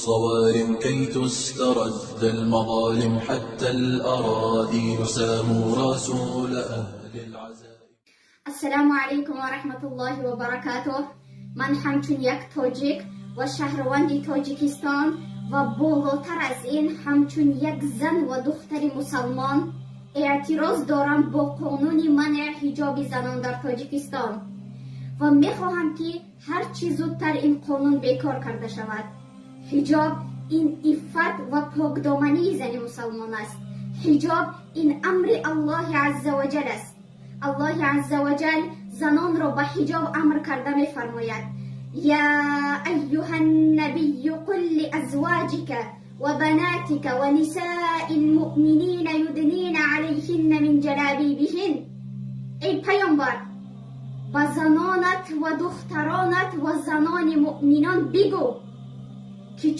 الصوارم كي تسترد المظالم حتى الأراضي ساموا رسول أهل العزائم. السلام عليكم ورحمة الله وبركاته. من همچون یک تاجیک و شهروند تاجیکستان و بالاتر از این همچون یک زن و دختر مسلمان اعتراض دارم با قانون منع حجاب زنان در تاجیکستان و میخواهم که هر چی زودتر این قانون بیکار کرده شود. حجاب این عفت و پاکدامنی زن مسلمان است. حجاب این امر الله عز و جل است. الله عز و جل زنان را به حجاب امر کرده می فرماید: یا ایها النبی قل لازواجک و بناتک و نساء المؤمنین یدنین علیهن من جلابیبهن. ای پیامبر، با زنانت و دخترانت و زنان مؤمنان بگو که